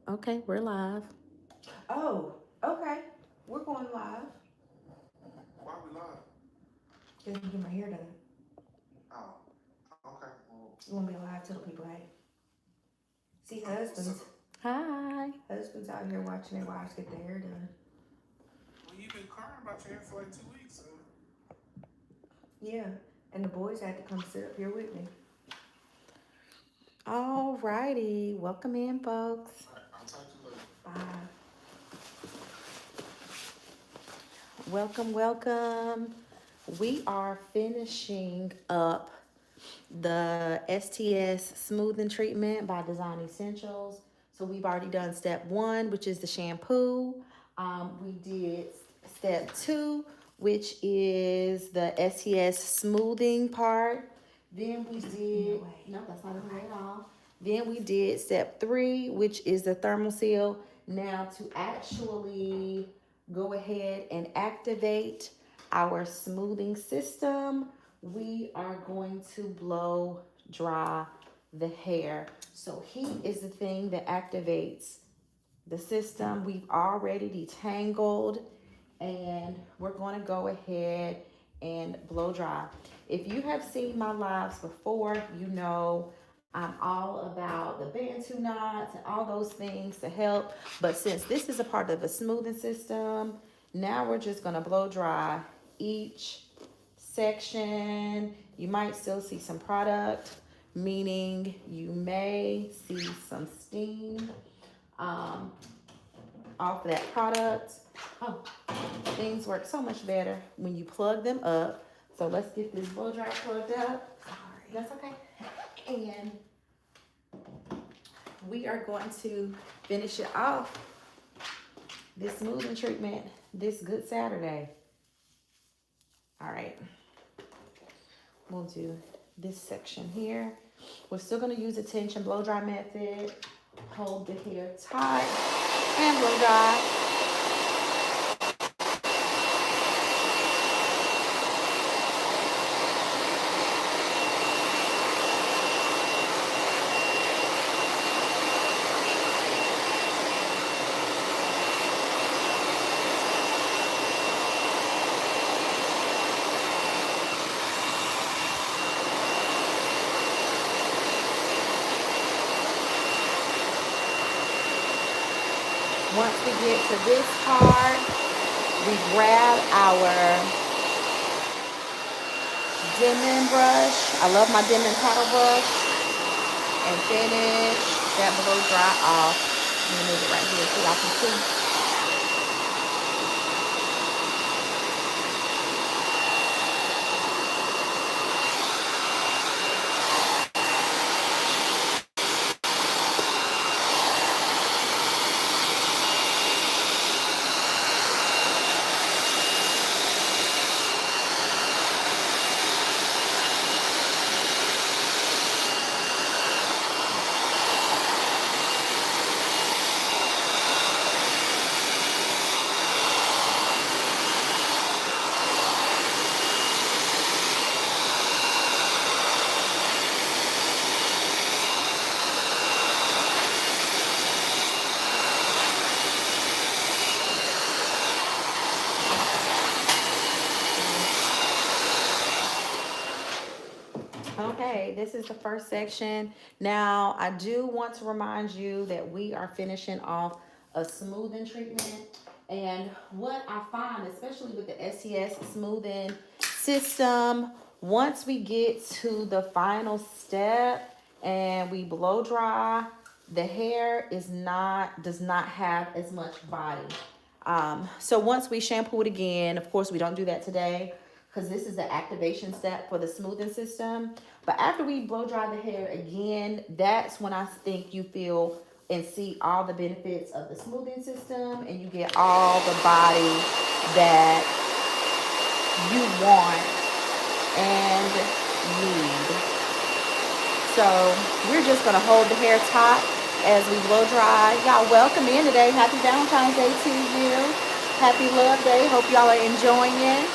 Okay, we're live. Oh, okay. We're going live. Why we live? Just get my hair done. Oh, okay. Well, You won't be alive till the people, hey. See, what's up? Hi. husbands out here watching their wives get their hair done. Well, you've been crying about your hair for like 2 weeks, so Yeah, and the boys had to come sit up here with me. All righty. Welcome in, folks. I'll talk to you later. Bye. Welcome, welcome. We are finishing up the STS smoothing treatment by Design Essentials. So we've already done step one, which is the shampoo. We did step two, which is the STS smoothing part. Then we did, no, that's not in the way at all. Then we did step three, which is the thermal seal. Now to actually go ahead and activate our smoothing system, we are going to blow dry the hair. So heat is the thing that activates the system. We've already detangled and we're going to go ahead and blow dry. If you have seen my lives before, you know I'm all about the Bantu knots and all those things to help. But since this is a part of a smoothing system, now we're just going to blow dry each section. You might still see some product, meaning you may see some steam um, off of that product. Oh, things work so much better when you plug them up. So let's get this blow dry plugged up. Sorry, that's okay. And we are going to finish it off this smoothing treatment this good Saturday. All right, we'll do this section here. We're still going to use the tension blow dry method. Hold the hair tight and blow dry. Once we get to this part, we grab our Denman brush. I love my Denman paddle brush. And finish that blow dry off. I'm gonna move it right here so y'all can see. Okay, this is the first section. Now, I do want to remind you that we are finishing off a smoothing treatment. And what I find, especially with the SES smoothing system, once we get to the final step and we blow dry, the hair does not have as much body. So once we shampoo it again, of course, we don't do that today because this is the activation step for the smoothing system. But after we blow dry the hair again, that's when I think you feel and see all the benefits of the smoothing system and you get all the body that you want and need. So we're just gonna hold the hair taut as we blow dry. Y'all welcome in today. Happy Valentine's Day to you. Happy Love Day. Hope y'all are enjoying it.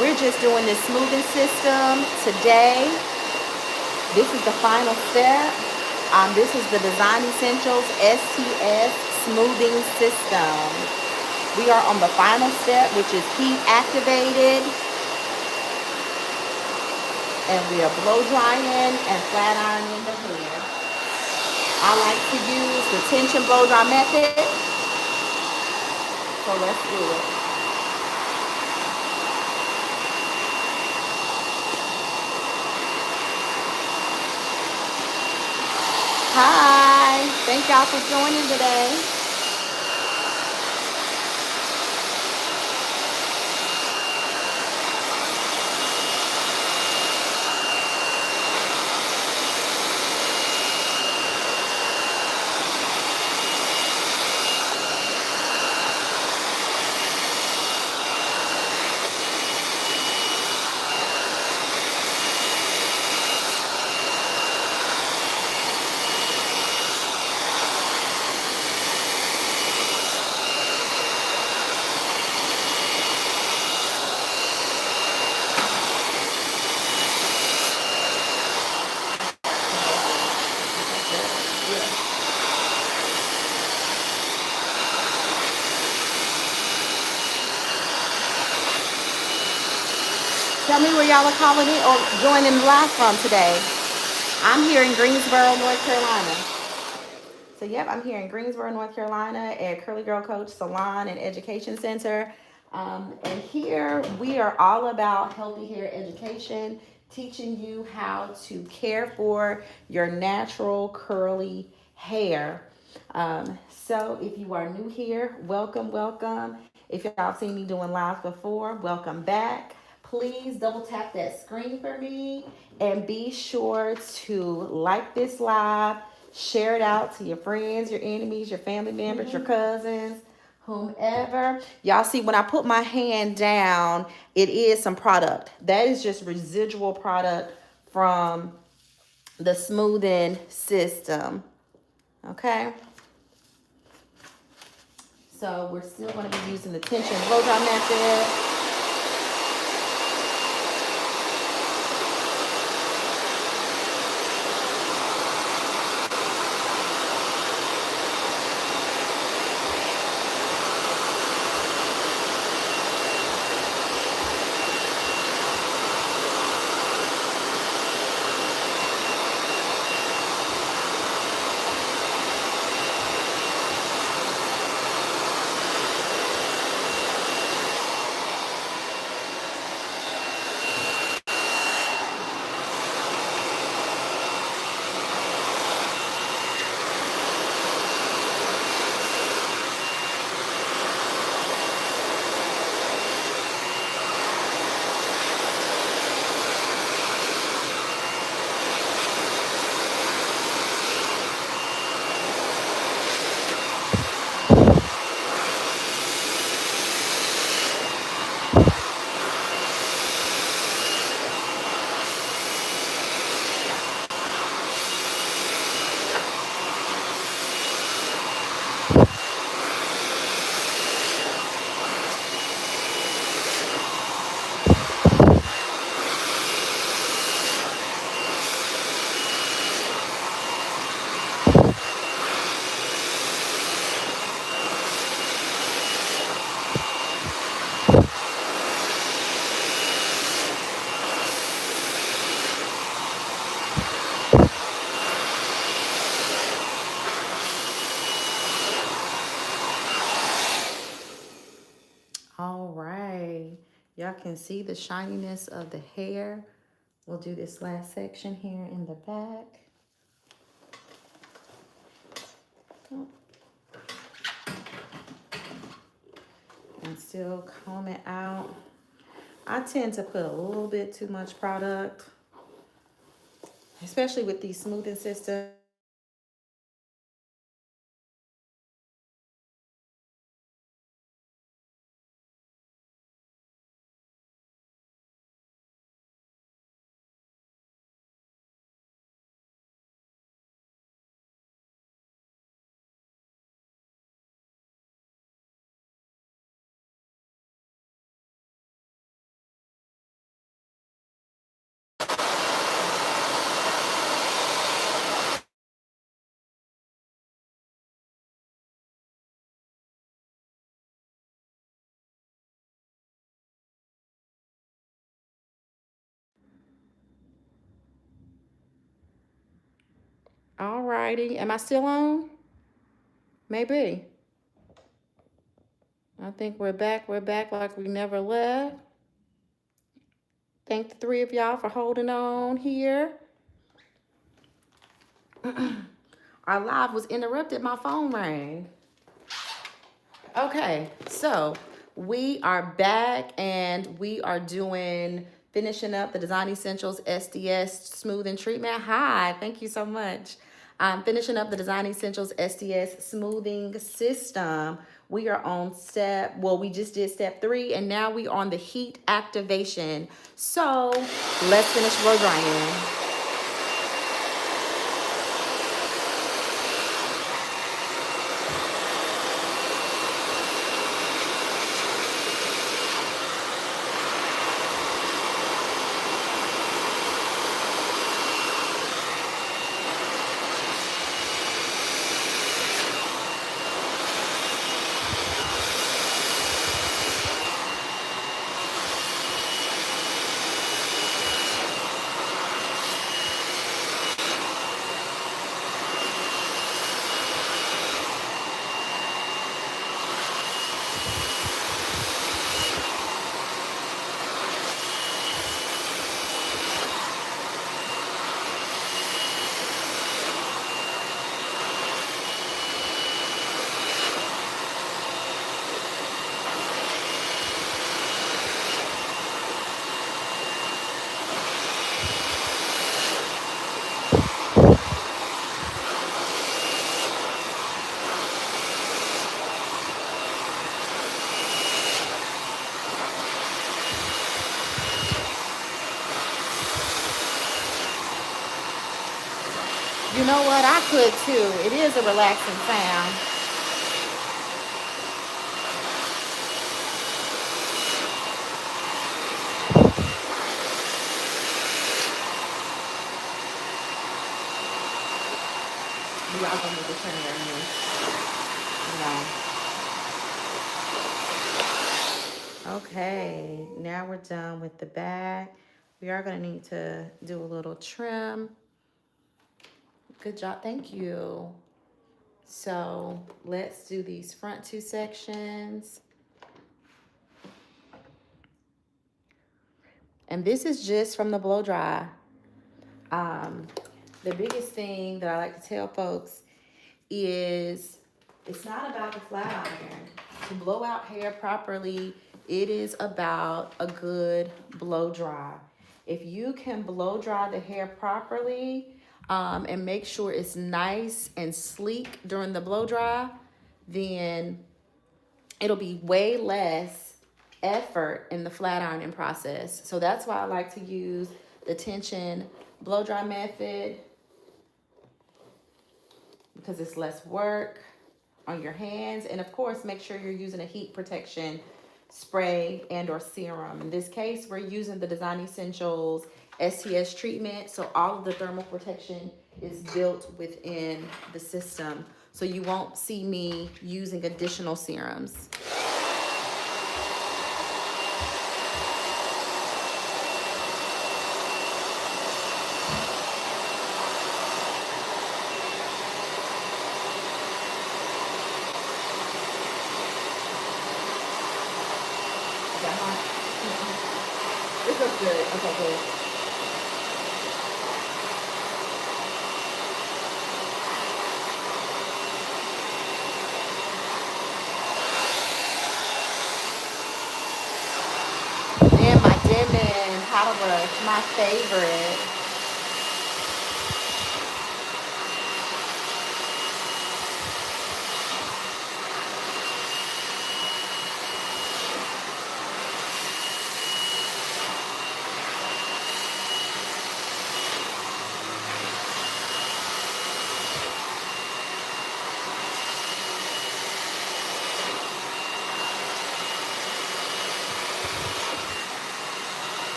We're just doing this smoothing system today. This is the final step. This is the Design Essentials STS Smoothing System. We are on the final step, which is heat activated. And we are blow drying and flat ironing the hair. I like to use the tension blow dry method. So let's do it. Hi, thank y'all for joining today. Tell me where y'all are calling in or joining live from today. I'm here in Greensboro, North Carolina. So, yep, I'm here in Greensboro, North Carolina at Curly Girl Coach Salon and Education Center. And here we are all about healthy hair education, teaching you how to care for your natural curly hair. So if you are new here, welcome, welcome. If y'all seen me doing live before, welcome back. Please double tap that screen for me and be sure to like this live, share it out to your friends, your enemies, your family members, your cousins, whomever. Y'all see when I put my hand down, it is some product. That is just residual product from the smoothing system. Okay. So we're still going to be using the tension blow dry method. All right. Y'all can see the shininess of the hair. We'll do this last section here in the back. And still comb it out. I tend to put a little bit too much product, especially with these smoothing systems. All righty. Am I still on? Maybe. I think we're back. We're back like we never left. Thank the three of y'all for holding on here. Our live was interrupted. My phone rang. Okay, so we are back and we are finishing up the Design Essentials SDS Smoothing Treatment. Hi, thank you so much. I'm finishing up the Design Essentials SDS Smoothing System. We are on we just did step 3 and now we are on the heat activation. So let's finish blow drying. You know what? I could too. It is a relaxing sound. We all gonna need to turn it on. No. Okay, now we're done with the back. We are gonna need to do a little trim. Good job, thank you. So let's do these front 2 sections. And this is just from the blow dry. The biggest thing that I like to tell folks is it's not about the flat iron. To blow out hair properly, it is about a good blow dry. If you can blow dry the hair properly and make sure it's nice and sleek during the blow dry, then it'll be way less effort in the flat ironing process. So that's why I like to use the tension blow dry method, because it's less work on your hands. And of course, make sure you're using a heat protection spray and or serum. In this case, we're using the Design Essentials STS treatment. So all of the thermal protection is built within the system. So you won't see me using additional serums. It looks good. Okay, good. And my Denman powder brush, my favorite.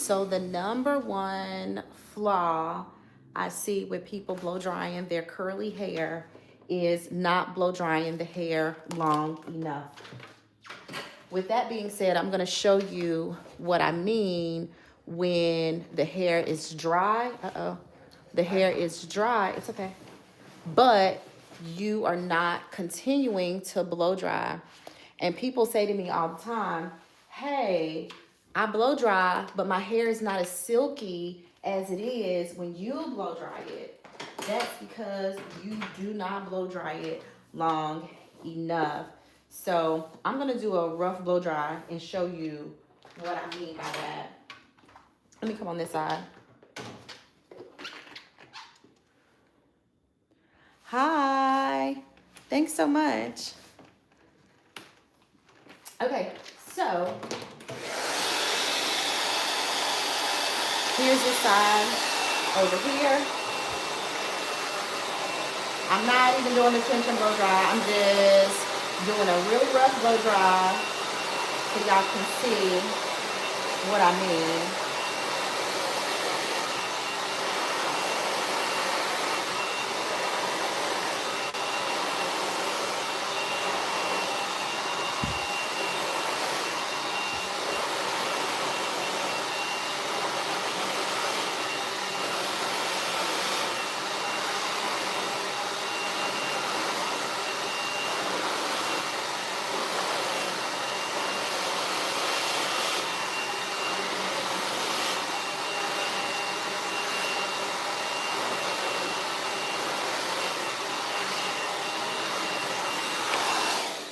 So the number one flaw I see with people blow drying their curly hair is not blow drying the hair long enough. With that being said, I'm going to show you what I mean when the hair is dry. The hair is dry. It's okay. But you are not continuing to blow dry. And people say to me all the time, hey, I blow dry, but my hair is not as silky as it is when you blow dry it. That's because you do not blow dry it long enough. So I'm gonna do a rough blow dry and show you what I mean by that. Let me come on this side. Hi, thanks so much. Okay, so here's the side over here. I'm not even doing the tension blow dry. I'm just doing a really rough blow dry so y'all can see what I mean.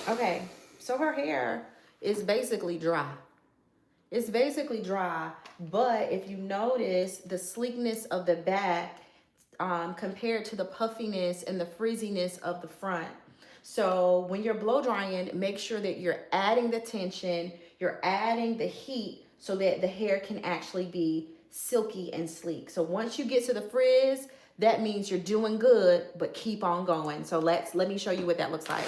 Okay, so her hair is basically dry. It's basically dry, but if you notice the sleekness of the back compared to the puffiness and the frizziness of the front. So when you're blow drying, make sure that you're adding the tension, you're adding the heat so that the hair can actually be silky and sleek. So once you get to the frizz, that means you're doing good, but keep on going. So let me show you what that looks like.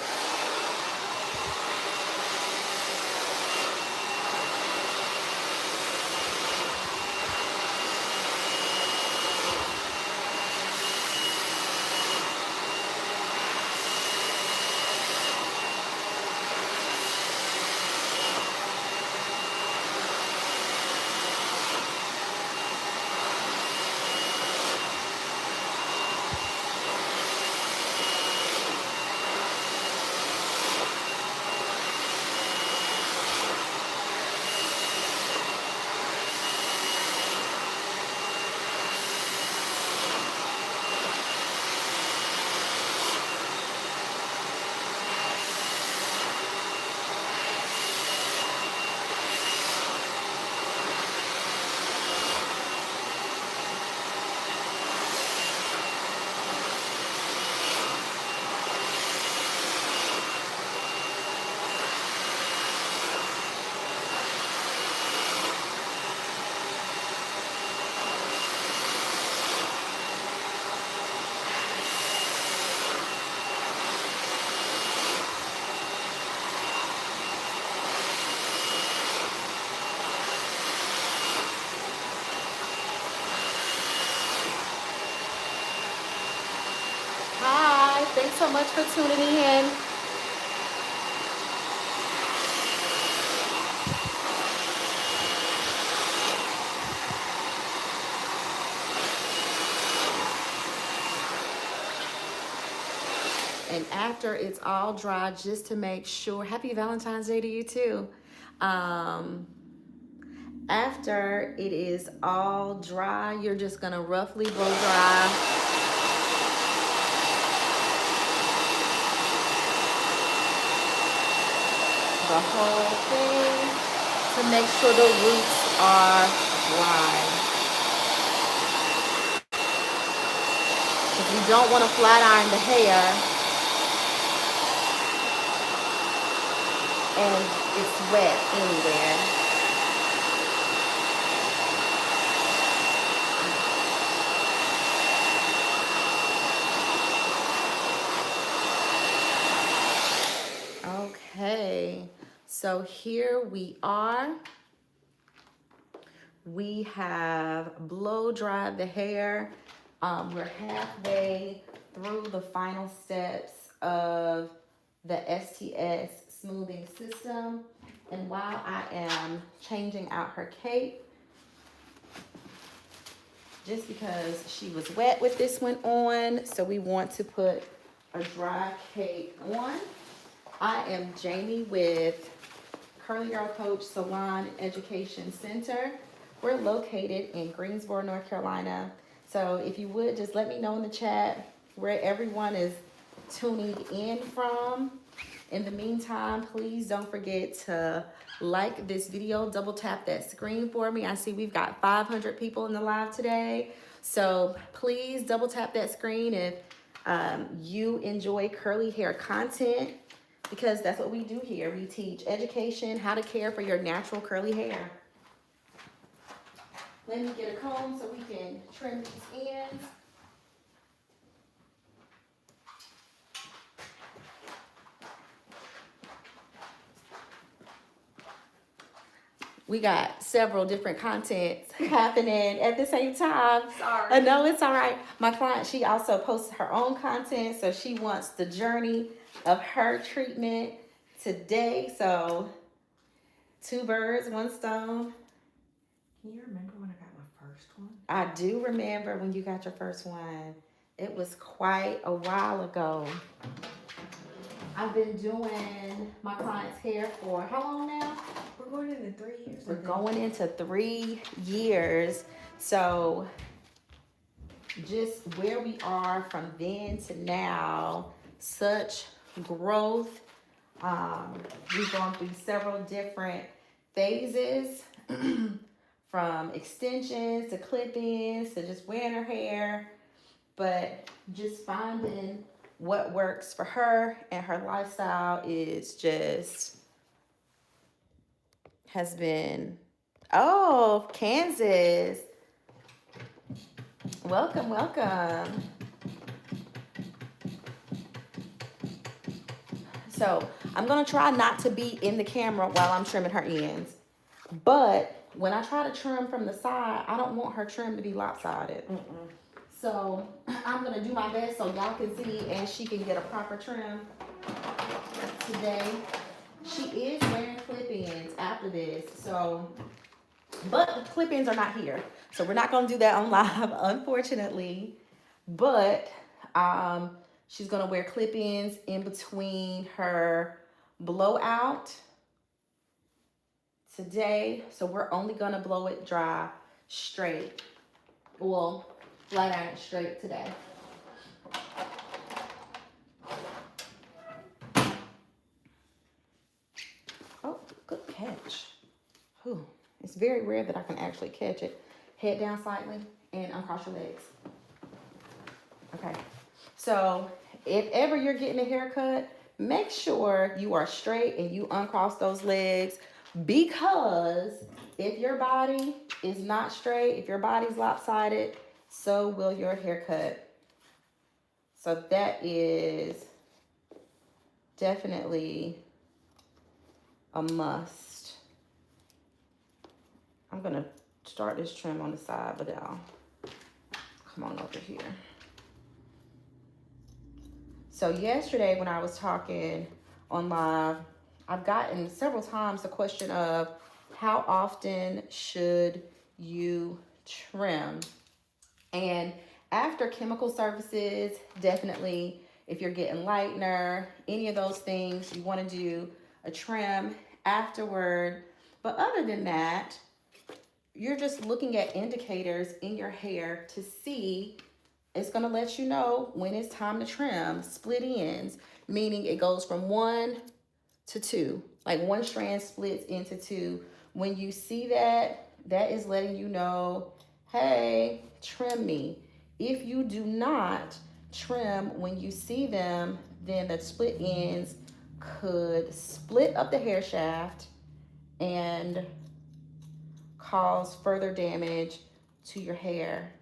Hi, thanks so much for tuning in. And after it's all dry, just to make sure, happy Valentine's Day to you too. After it is all dry, you're just gonna roughly blow dry the whole thing to make sure the roots are dry. If you don't want to flat iron the hair and it's wet anywhere. Okay, so here we are. we have blow dried the hair. We're halfway through the final steps of the STS smoothing system. And while I am changing out her cape, just because she was wet with this one on, so we want to put a dry cape on. I am Jamie with Curly Girl Coach Salon Education Center. We're located in Greensboro, North Carolina. So if you would just let me know in the chat where everyone is tuning in from. In the meantime, please don't forget to like this video, double tap that screen for me. I see we've got 500 people in the live today. So please double tap that screen if you enjoy curly hair content, because that's what we do here. We teach education, how to care for your natural curly hair. Let me get a comb so we can trim these ends. We got several different contents happening at the same time. Sorry. No, it's all right. My client, she also posts her own content, so she wants the journey of her treatment today. So 2 birds, 1 stone. Can you remember when I got my first one? I do remember when you got your first one. It was quite a while ago. I've been doing my client's hair for how long now? We're going into 3 years. We're going into 3 years. So just where we are from then to now, such growth. We've gone through several different phases from extensions to clip-ins to just wearing her hair, but just finding what works for her and her lifestyle is just has been, oh, Kansas. Welcome, welcome. So I'm gonna try not to be in the camera while I'm trimming her ends. But when I try to trim from the side, I don't want her trim to be lopsided. So I'm gonna do my best so y'all can see and she can get a proper trim today. She is wearing clip-ins after this, so, but the clip-ins are not here. So we're not gonna do that on live, unfortunately. But she's gonna wear clip-ins in between her blowout today. So we're only gonna blow it dry straight. Well, flat iron it straight today. Oh, good catch. Whew. It's very rare that I can actually catch it. Head down slightly and uncross your legs. Okay. So if ever you're getting a haircut, make sure you are straight and you uncross those legs, because if your body is not straight, if your body's lopsided, so will your haircut. So that is definitely a must. I'm gonna start this trim on the side, but I'll come on over here. So yesterday when I was talking on live, I've gotten several times the question of how often should you trim? And after chemical services, definitely if you're getting lightener, any of those things, you want to do a trim afterward. But other than that, you're just looking at indicators in your hair to see. It's going to let you know when it's time to trim. Split ends, meaning it goes from 1 to 2. Like one strand splits into 2. When you see that, that is letting you know, hey, trim me. If you do not trim when you see them, then the split ends could split up the hair shaft and cause further damage to your hair.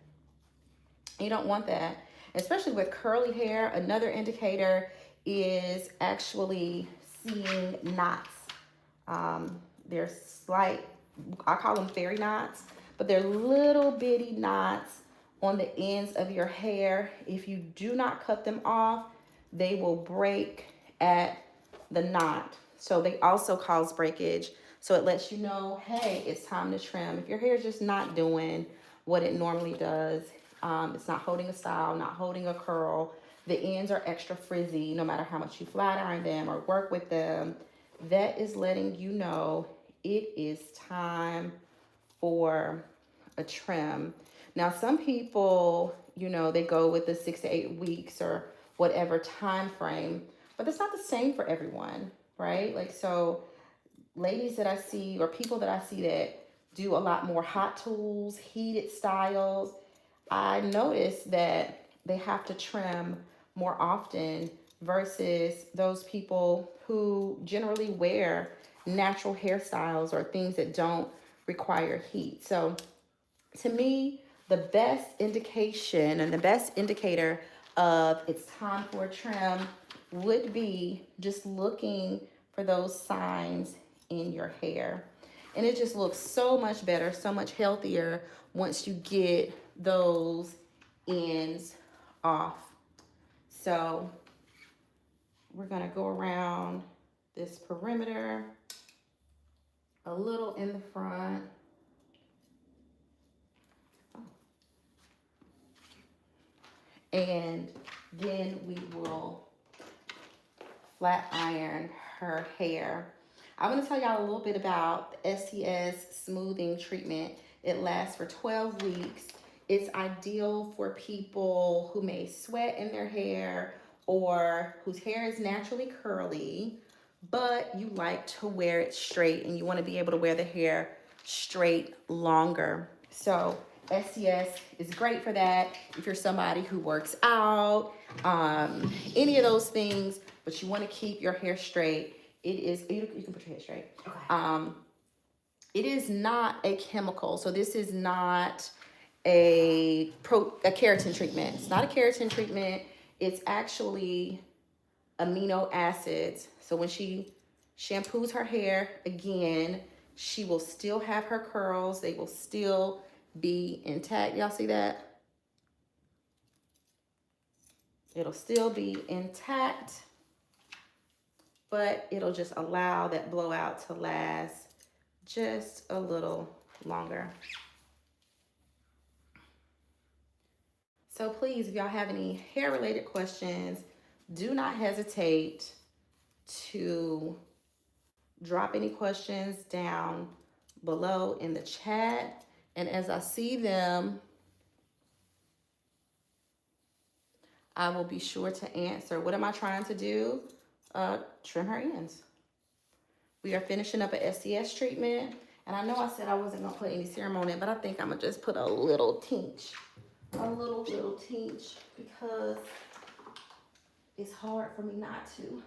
You don't want that, especially with curly hair. Another indicator is actually seeing knots. They're slight, I call them fairy knots, but they're little bitty knots on the ends of your hair. If you do not cut them off, they will break at the knot. So they also cause breakage. So it lets you know, hey, it's time to trim. If your hair is just not doing what it normally does, it's not holding a style, not holding a curl, the ends are extra frizzy, no matter how much you flat iron them or work with them, that is letting you know it is time for a trim. Now, some people, they go with the 6 to 8 weeks or whatever time frame, but that's not the same for everyone, right? Like, so ladies that I see or people that I see that do a lot more hot tools, heated styles, I notice that they have to trim more often versus those people who generally wear natural hairstyles or things that don't require heat. So to me, the best indication and the best indicator of it's time for a trim would be just looking for those signs in your hair. And it just looks so much better, so much healthier once you get those ends off. So we're gonna go around this perimeter, a little in the front. And then we will flat iron her hair. I want to tell y'all a little bit about the STS smoothing treatment. It lasts for 12 weeks. It's ideal for people who may sweat in their hair or whose hair is naturally curly, but you like to wear it straight and you want to be able to wear the hair straight longer. So STS is great for that. If you're somebody who works out, any of those things, but you want to keep your hair straight, it is, you can put your hair straight. Okay. It is not a chemical. So this is not a keratin treatment. It's not a keratin treatment. It's actually amino acids. So when she shampoos her hair again, she will still have her curls. They will still be intact. Y'all see that? It'll still be intact, but it'll just allow that blowout to last just a little longer. So please, if y'all have any hair related questions, do not hesitate to drop any questions down below in the chat. And as I see them, I will be sure to answer. What am I trying to do? Trim her ends. We are finishing up a STS treatment. And I know I said I wasn't gonna put any serum on it, but I think I'm gonna just put a little tinge. A little tinge, because it's hard for me not to.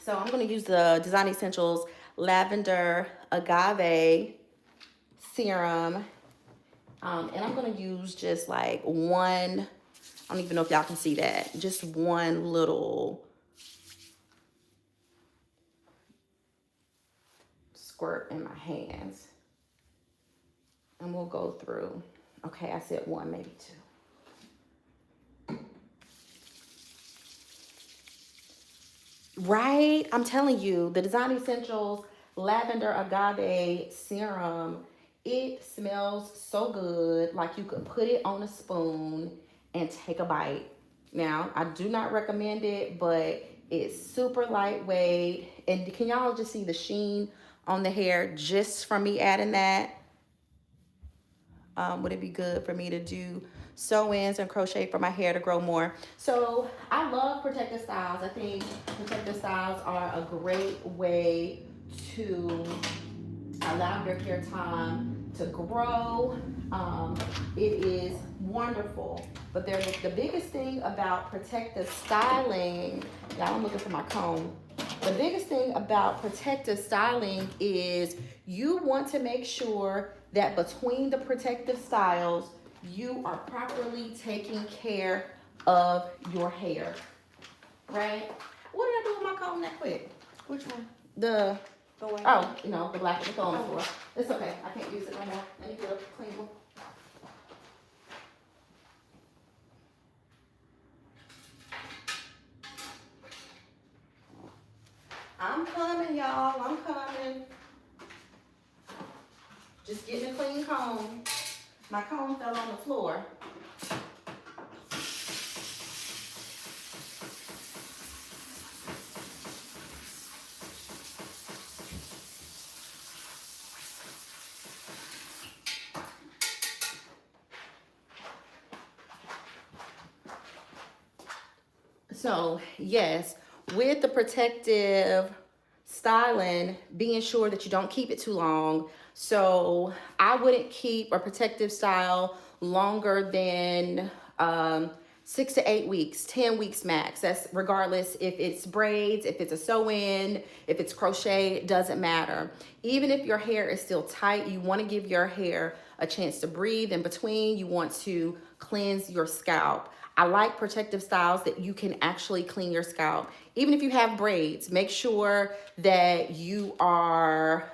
So I'm gonna use the Design Essentials Lavender Agave Serum. And I'm gonna use just like one, I don't even know if y'all can see that, just one little squirt in my hands. And we'll go through. Okay, I said one, maybe two. Right? I'm telling you, the Design Essentials Lavender Agave Serum, it smells so good. Like you could put it on a spoon and take a bite. Now, I do not recommend it, but it's super lightweight. And can y'all just see the sheen on the hair just from me adding that? Would it be good for me to do sew-ins and crochet for my hair to grow more? So I love protective styles. I think protective styles are a great way to allow your hair time to grow. It is wonderful. But the biggest thing about protective styling, y'all, I'm looking for my comb. The biggest thing about protective styling is you want to make sure that between the protective styles, you are properly taking care of your hair, right? What did I do with my comb that quick? Which one? The Go away. Oh, no, the black is on the floor. It's okay. I can't use it no more. Let me get a clean one. I'm coming, y'all. I'm coming. Just getting a clean comb. My comb fell on the floor. So, yes, with the protective styling, being sure that you don't keep it too long. So, I wouldn't keep a protective style longer than 6 to 8 weeks, 10 weeks max. That's regardless if it's braids, if it's a sew-in, if it's crochet, it doesn't matter. Even if your hair is still tight, you want to give your hair a chance to breathe in between. You want to cleanse your scalp. I like protective styles that you can actually clean your scalp. Even if you have braids, make sure that you are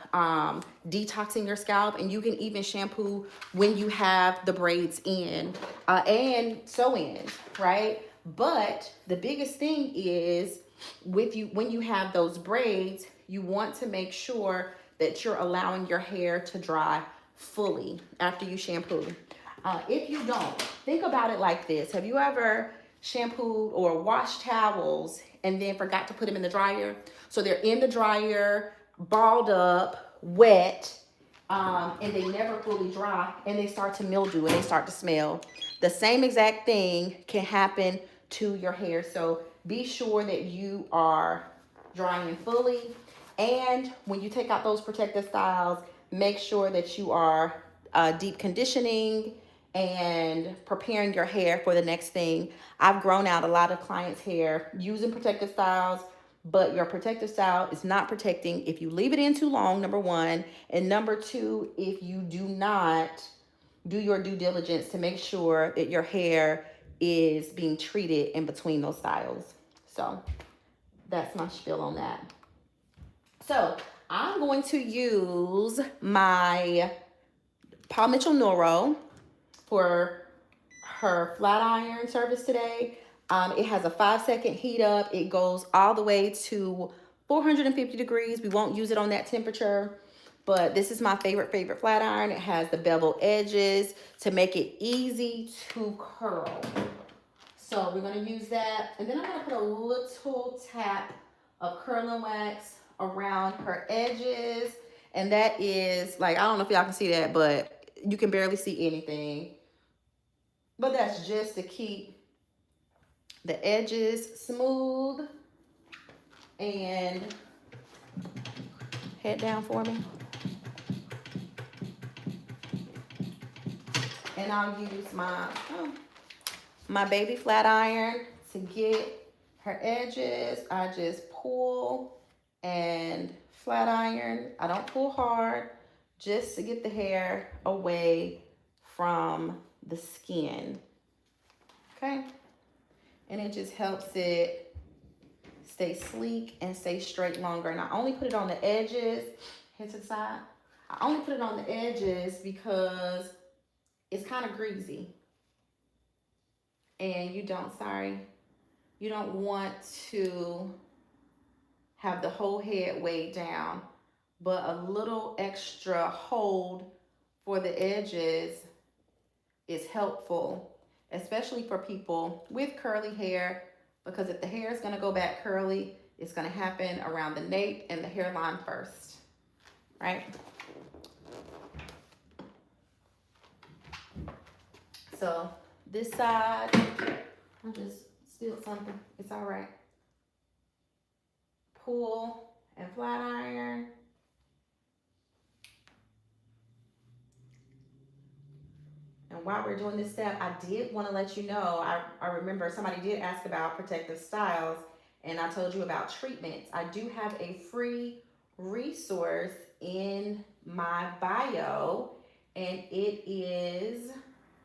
detoxing your scalp, and you can even shampoo when you have the braids in and sew-ins, right? But the biggest thing is when you have those braids, you want to make sure that you're allowing your hair to dry fully after you shampoo. If you don't, think about it like this. Have you ever shampooed or washed towels and then forgot to put them in the dryer? So they're in the dryer, balled up, wet, and they never fully dry, and they start to mildew and they start to smell. The same exact thing can happen to your hair. So be sure that you are drying fully. And when you take out those protective styles, make sure that you are deep conditioning and preparing your hair for the next thing. I've grown out a lot of clients' hair using protective styles, but your protective style is not protecting if you leave it in too long, number one. And number two, if you do not do your due diligence to make sure that your hair is being treated in between those styles. So that's my spiel on that. So I'm going to use my Paul Mitchell Neuro for her flat iron service today. It has a 5-second heat up. It goes all the way to 450 degrees. We won't use it on that temperature, but this is my favorite flat iron. It has the bevel edges to make it easy to curl. So we're gonna use that. And then I'm gonna put a little tap of curling wax around her edges. And that is like, I don't know if y'all can see that, but you can barely see anything. But that's just to keep the edges smooth. And head down for me. And I'll use my baby flat iron to get her edges. I just pull and flat iron. I don't pull hard, just to get the hair away from the skin. Okay? And it just helps it stay sleek and stay straight longer. And I only put it on the edges. Head to the side. I only put it on the edges because it's kind of greasy. And you don't want to have the whole head weighed down, but a little extra hold for the edges is helpful, especially for people with curly hair, because if the hair is going to go back curly, it's going to happen around the nape and the hairline first, right? So this side, I just spilled something. It's all right. Pull and flat iron. And while we're doing this step, I did want to let you know, I remember somebody did ask about protective styles, and I told you about treatments. I do have a free resource in my bio, and it is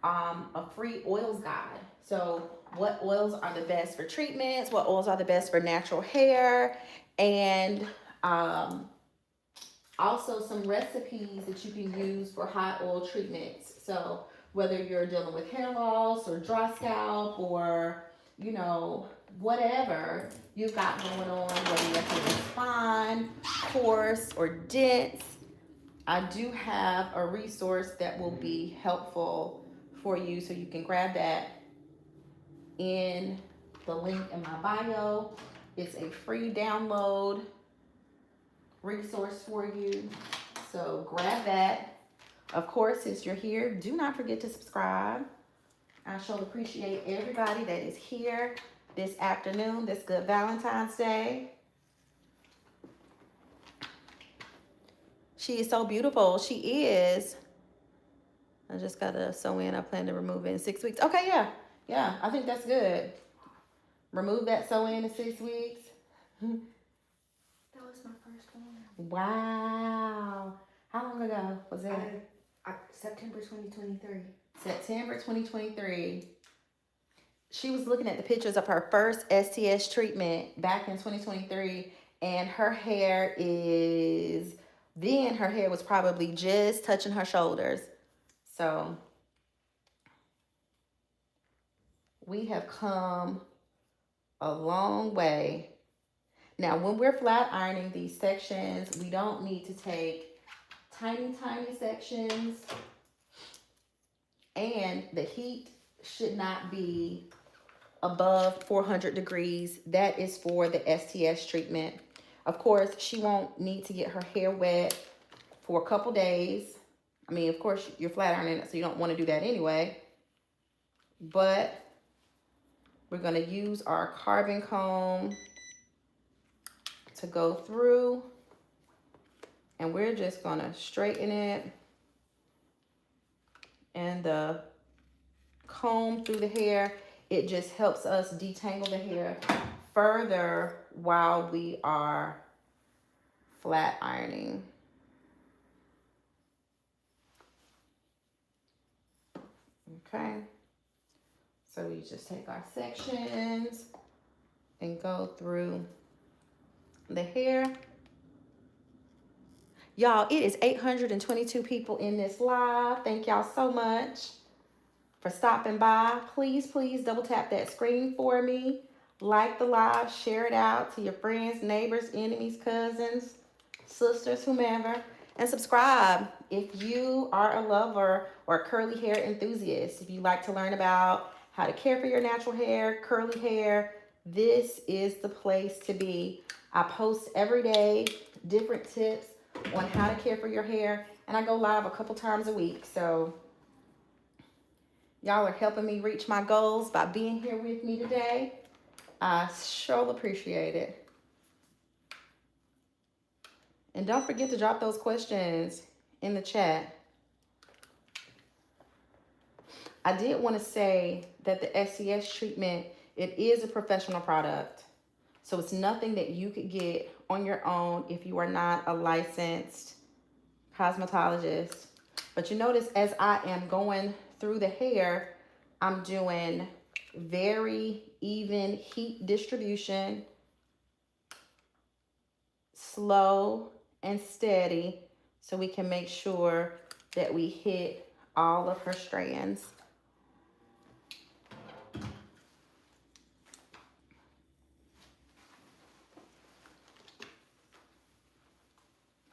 a free oils guide. So what oils are the best for treatments, what oils are the best for natural hair, and Also, some recipes that you can use for hot oil treatments. So, whether you're dealing with hair loss or dry scalp or, you know, whatever you've got going on, whether your hair is fine, coarse, or dense, I do have a resource that will be helpful for you. So, you can grab that in the link in my bio. It's a free download resource for you. So grab that. Of course, since you're here, do not forget to subscribe. I sure appreciate everybody that is here this afternoon, this good Valentine's Day. She is so beautiful. She is. I just gotta sew in. I plan to remove it in 6 weeks. Okay, yeah. Yeah, I think that's good. Remove that sew in 6 weeks. That was my first one. Wow. How long ago was that? September 2023. September 2023. She was looking at the pictures of her first STS treatment back in 2023, and her hair was probably just touching her shoulders. So we have come a long way. Now, when we're flat ironing these sections, we don't need to take tiny sections, and the heat should not be above 400 degrees. That is for the STS treatment. Of course, she won't need to get her hair wet for a couple days. I mean, of course, you're flat ironing it, so you don't want to do that anyway. But we're going to use our carbon comb to go through, and we're just going to straighten it and the comb through the hair. It just helps us detangle the hair further while we are flat ironing. Okay, so we just take our sections and go through the hair. Y'all, it is 822 people in this live. Thank y'all so much for stopping by. Please double tap that screen for me. Like the live, share it out to your friends, neighbors, enemies, cousins, sisters, whomever, and subscribe if you are a lover or a curly hair enthusiast. If you like to learn about how to care for your natural hair, curly hair, this is the place to be. I post every day different tips on how to care for your hair, and I go live a couple times a week. So y'all are helping me reach my goals by being here with me today. I sure appreciate it. And don't forget to drop those questions in the chat. I did want to say that the SCS treatment, it is a professional product. So it's nothing that you could get on your own if you are not a licensed cosmetologist. But you notice as I am going through the hair, I'm doing very even heat distribution, slow and steady, so we can make sure that we hit all of her strands.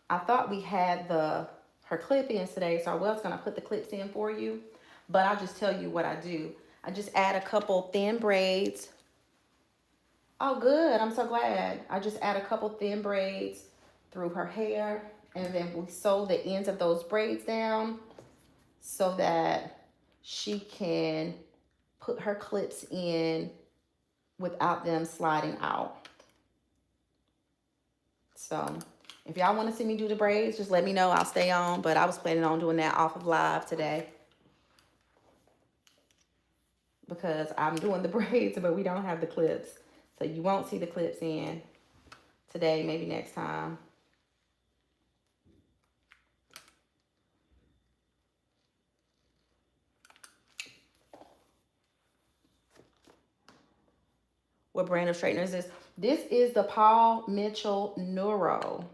I thought we had her clip-ins today, so I was going to put the clips in for you, but I'll just tell you what I do. I just add a couple thin braids. Oh, good. I'm so glad. I just add a couple thin braids through her hair, and then we sew the ends of those braids down so that she can put her clips in without them sliding out. So if y'all want to see me do the braids, just let me know. I'll stay on, but I was planning on doing that off of live today because I'm doing the braids, but we don't have the clips. So you won't see the clips in today, maybe next time. What brand of straightener is this? This is the Paul Mitchell Neuro.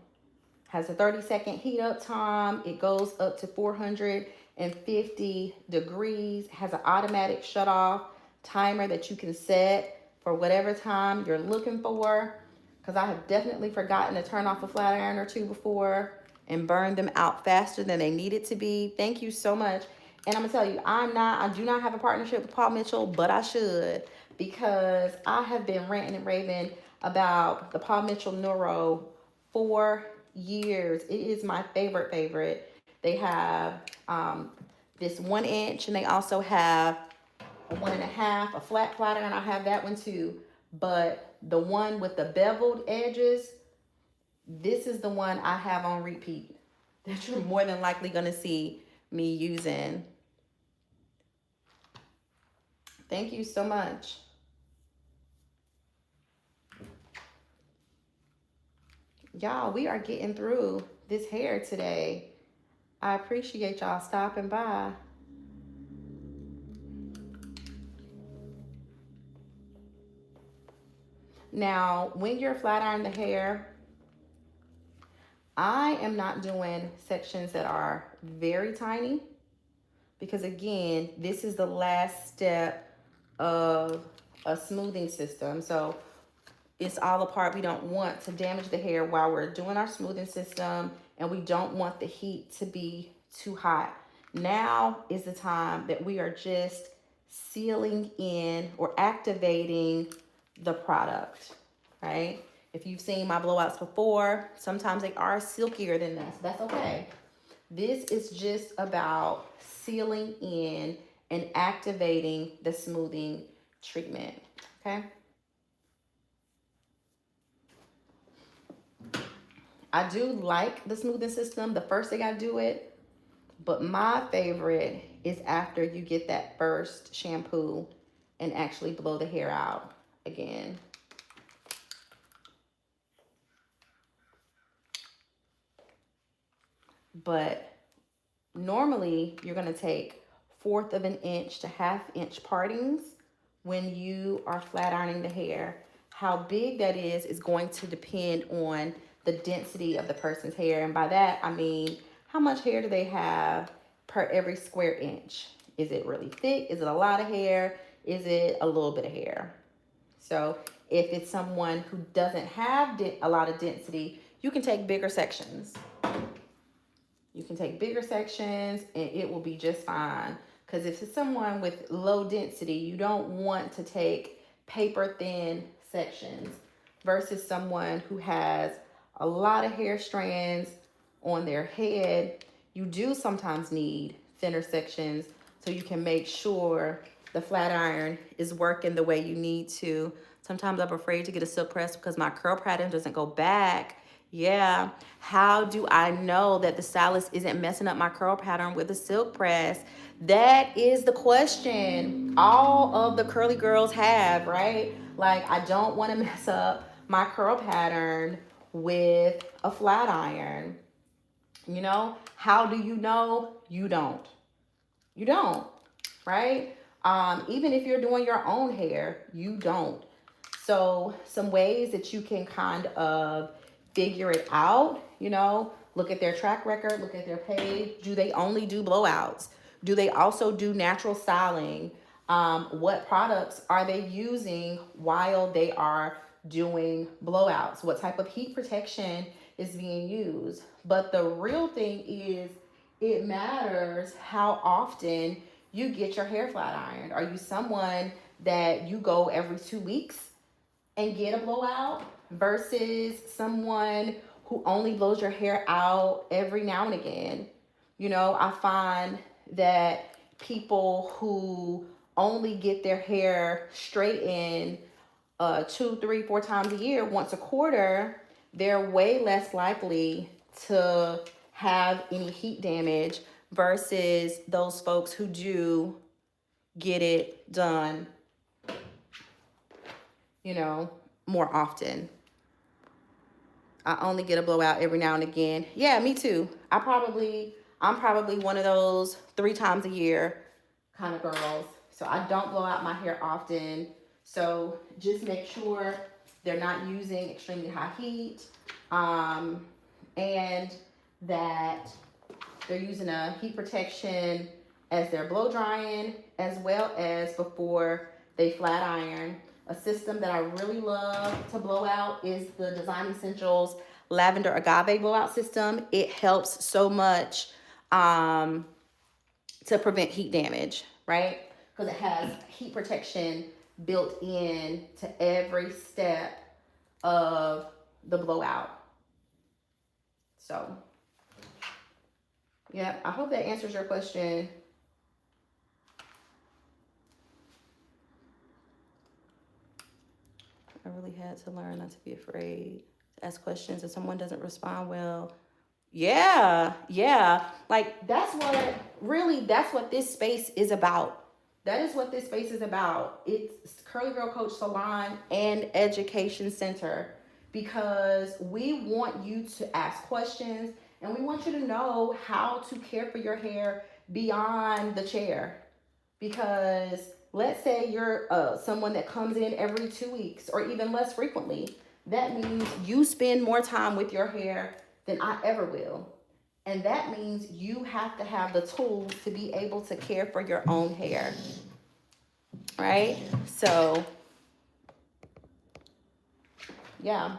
Has a 30-second heat up time. It goes up to 450 degrees. Has an automatic shut off timer that you can set for whatever time you're looking for. Because I have definitely forgotten to turn off a flat iron or two before and burn them out faster than they needed to be. Thank you so much. And I'm gonna tell you, I do not have a partnership with Paul Mitchell, but I should, because I have been ranting and raving about the Paul Mitchell Neuro for years. It is my favorite. They have this 1 inch, and they also have a 1.5, a flat iron. I have that one too. But the one with the beveled edges, this is the one I have on repeat that you're more than likely gonna see me using. Thank you so much. Y'all, we are getting through this hair today. I appreciate y'all stopping by. Now, when you're flat ironing the hair, I am not doing sections that are very tiny, because again, this is the last step of a smoothing system. So it's all a part. We don't want to damage the hair while we're doing our smoothing system, and we don't want the heat to be too hot. Now is the time that we are just sealing in or activating the product, right? If you've seen my blowouts before, sometimes they are silkier than this. That's okay. This is just about sealing in and activating the smoothing treatment, okay? I do like the smoothing system the first thing I do it, but my favorite is after you get that first shampoo and actually blow the hair out again. But normally you're gonna take 1/4 of an inch to 1/2 inch partings when you are flat ironing the hair. How big that is going to depend on the density of the person's hair. And by that, I mean, how much hair do they have per every square inch? Is it really thick? Is it a lot of hair? Is it a little bit of hair? So if it's someone who doesn't have a lot of density, you can take bigger sections. You can take bigger sections and it will be just fine. Because if it's someone with low density, you don't want to take paper thin sections versus someone who has a lot of hair strands on their head. You do sometimes need thinner sections so you can make sure the flat iron is working the way you need to. Sometimes I'm afraid to get a silk press because my curl pattern doesn't go back. Yeah, how do I know that the stylist isn't messing up my curl pattern with a silk press? That is the question all of the curly girls have, right? Like, I don't want to mess up my curl pattern with a flat iron. You know, how do you know? You don't. You don't, right? Even if you're doing your own hair, you don't. So some ways that you can kind of figure it out, you know, look at their track record, look at their page. Do they only do blowouts? Do they also do natural styling? What products are they using while they are doing blowouts? What type of heat protection is being used? But the real thing is, it matters how often you get your hair flat ironed. Are you someone that you go every 2 weeks and get a blowout versus someone who only blows your hair out every now and again? You know, I find that people who only get their hair straightened 2, 3, 4 times a year, once a quarter, they're way less likely to have any heat damage versus those folks who do get it done, you know, more often. I only get a blowout every now and again. Yeah, me too. I'm probably one of those 3 times a year kind of girls. So I don't blow out my hair often. So just make sure they're not using extremely high heat. and that they're using a heat protection as they're blow drying, as well as before they flat iron. A system that I really love to blow out is the Design Essentials Lavender Agave Blowout System. It helps so much to prevent heat damage, right? Because it has heat protection built in to every step of the blowout. So, yeah, I hope that answers your question. I really had to learn not to be afraid to ask questions if someone doesn't respond well. Yeah. Like that's what this space is about. That is what this space is about. It's Curly Girl Coach Salon and Education Center, because we want you to ask questions and we want you to know how to care for your hair beyond the chair. Because let's say you're someone that comes in every 2 weeks or even less frequently. That means you spend more time with your hair than I ever will. And that means you have to have the tools to be able to care for your own hair. Right? So, yeah.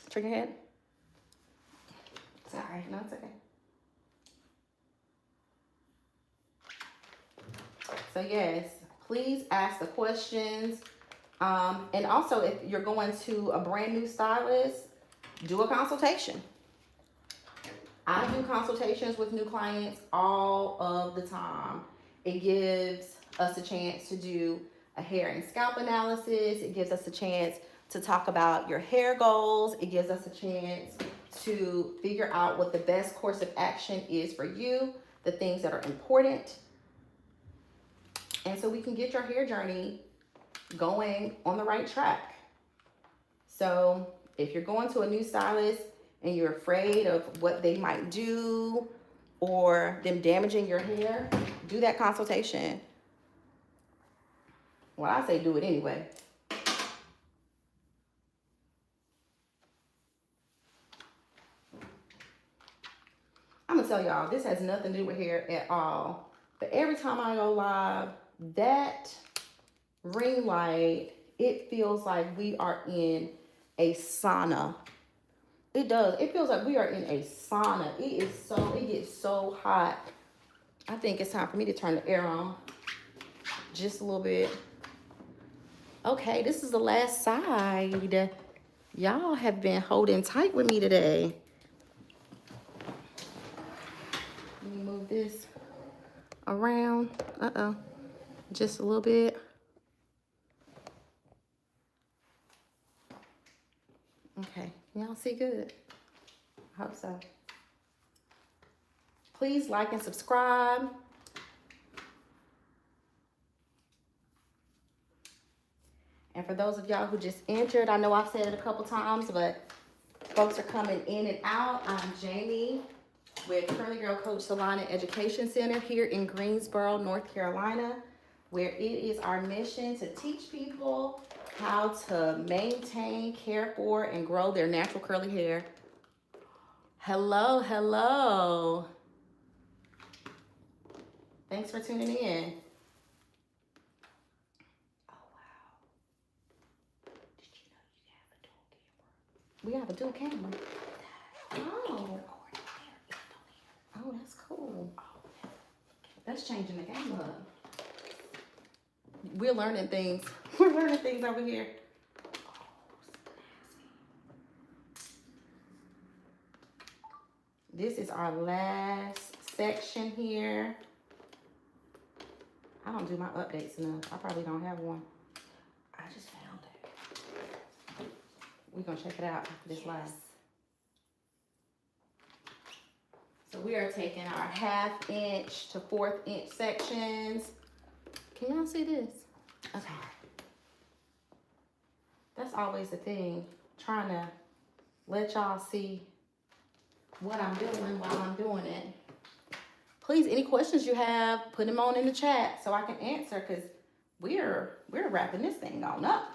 Turn your head. Sorry. No, it's okay. So yes, please ask the questions. And also, if you're going to a brand new stylist, do a consultation. I do consultations with new clients all of the time. It gives us a chance to do a hair and scalp analysis. It gives us a chance to talk about your hair goals. It gives us a chance to figure out what the best course of action is for you, the things that are important. And so we can get your hair journey going on the right track. So if you're going to a new stylist and you're afraid of what they might do or them damaging your hair, do that consultation. Well, I say do it anyway. I'm gonna tell y'all, this has nothing to do with hair at all. But every time I go live, that ring light, it feels like we are in a sauna. It does. It feels like we are in a sauna. It gets so hot. I think it's time for me to turn the air on just a little bit. Okay, this is the last side. Y'all have been holding tight with me today. Let me move this around. Just a little bit. Okay, y'all see good? I hope so. Please like and subscribe. And for those of y'all who just entered, I know I've said it a couple times, but folks are coming in and out. I'm Jamie with Curly Girl Coach Salon and Education Center here in Greensboro, North Carolina, where it is our mission to teach people how to maintain, care for, and grow their natural curly hair. Hello. Thanks for tuning in. Oh, wow. Did you know you have a dual camera? We have a dual camera. Oh, that's cool. That's changing the game up. We're learning things. We're learning things over here. This is our last section here. I don't do my updates enough. I probably don't have one. I just found it. We're going to check it out after this live. So we are taking our 1/2 inch to 1/4 inch sections. Can y'all see this? Okay. That's always the thing. Trying to let y'all see what I'm doing while I'm doing it. Please, any questions you have, put them on in the chat so I can answer, because we're wrapping this thing on up.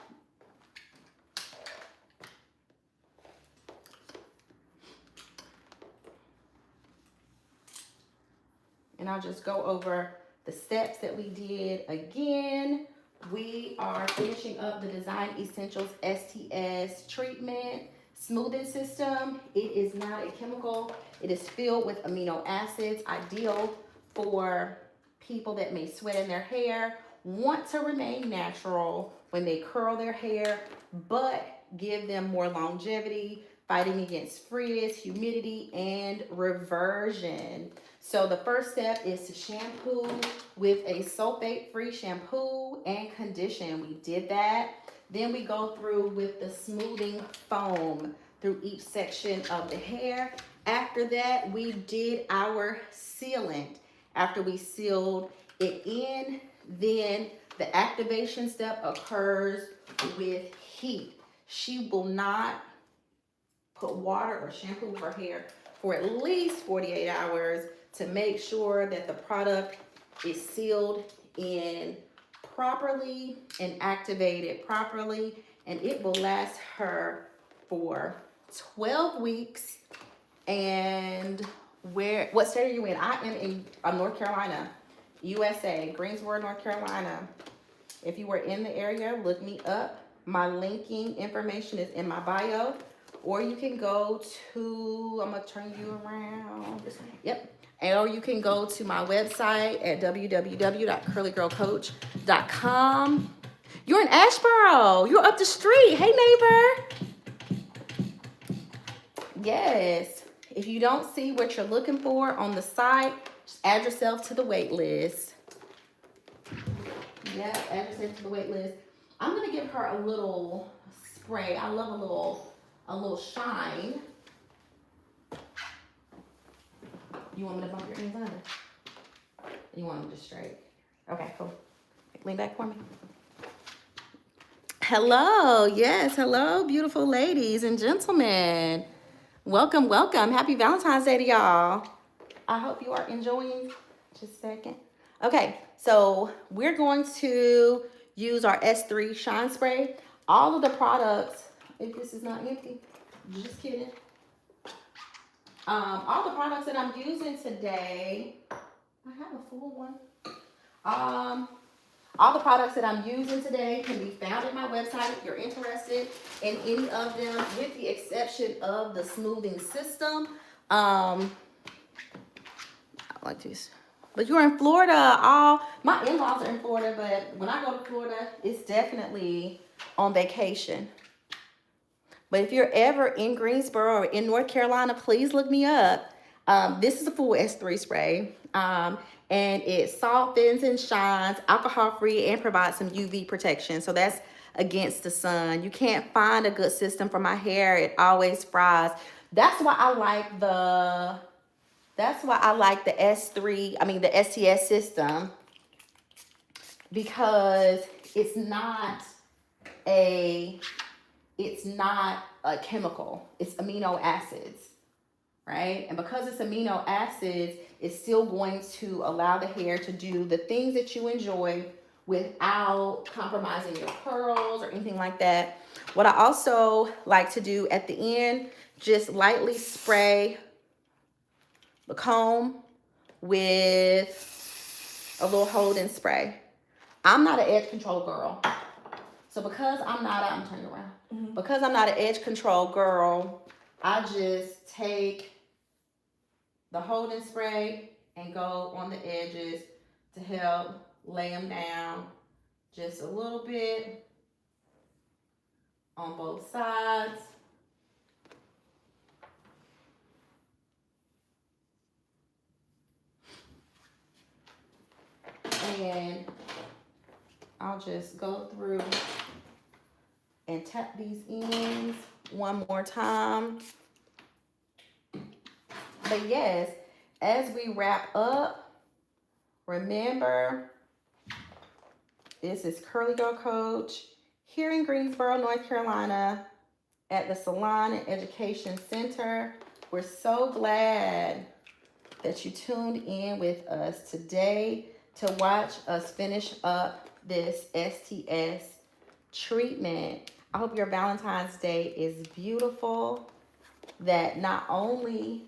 and I'll just go over the steps that we did again. We are finishing up the Design Essentials STS treatment smoothing system. It is not a chemical. It is filled with amino acids, ideal for people that may sweat in their hair, want to remain natural when they curl their hair, but give them more longevity, fighting against frizz, humidity, and reversion. So the first step is to shampoo with a sulfate-free shampoo and condition. We did that. Then we go through with the smoothing foam through each section of the hair. After that, we did our sealant. After we sealed it in, then the activation step occurs with heat. She will not put water or shampoo her hair for at least 48 hours to make sure that the product is sealed in properly and activated properly, and it will last her for 12 weeks. And what state are you in? I am in North Carolina, USA, Greensboro, North Carolina. If you are in the area, look me up. My linking information is in my bio, or you can go to, I'm gonna turn you around. Yep. Or you can go to my website at www.curlygirlcoach.com. You're in Asheboro. You're up the street. Hey, neighbor. Yes. If you don't see what you're looking for on the site, just add yourself to the wait list. Yeah, add yourself to the wait list. I'm gonna give her a little spray. I love a little shine. You want me to bump your hands under? You want them just straight? Okay, cool. Lean back for me. Hello, yes, hello, beautiful ladies and gentlemen. Welcome, welcome. Happy Valentine's Day to y'all. I hope you are enjoying. Just a second. Okay, so we're going to use our S3 Shine Spray. All of the products, if this is not empty, just kidding. All the products that I'm using today, I have a full one. All the products that I'm using today can be found at my website if you're interested in any of them, with the exception of the smoothing system. I like this. But you're in Florida. My in-laws are in Florida, but when I go to Florida, it's definitely on vacation. But if you're ever in Greensboro or in North Carolina, please look me up. This is a full S3 spray. And it softens and shines, alcohol-free, and provides some UV protection. So that's against the sun. You can't find a good system for my hair. It always fries. That's why I like the S3, the STS system, because it's not a chemical. It's amino acids, right? And because it's amino acids, it's still going to allow the hair to do the things that you enjoy without compromising your curls or anything like that. What I also like to do at the end, just lightly spray the comb with a little hold-in spray. I'm not an edge control girl. So because I'm turning around. Mm-hmm. Because I'm not an edge control girl, I just take the hold-in spray and go on the edges to help lay them down just a little bit on both sides. And I'll just go through and tap these ends one more time. But yes, as we wrap up, remember, this is Curly Girl Coach here in Greensboro, North Carolina at the Salon and Education Center. We're so glad that you tuned in with us today to watch us finish up this STS treatment. I hope your Valentine's Day is beautiful, that not only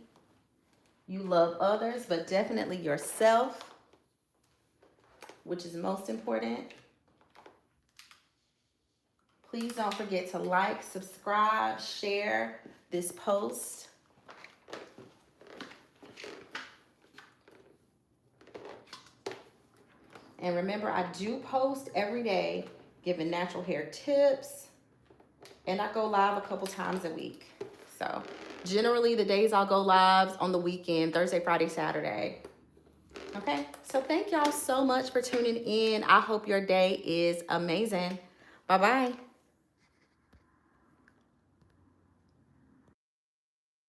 you love others, but definitely yourself, which is most important. Please don't forget to like, subscribe, share this post. And remember, I do post every day giving natural hair tips, and I go live a couple times a week. So generally the days I'll go live on the weekend, Thursday, Friday, Saturday. Okay, so thank y'all so much for tuning in. I hope your day is amazing. Bye-bye.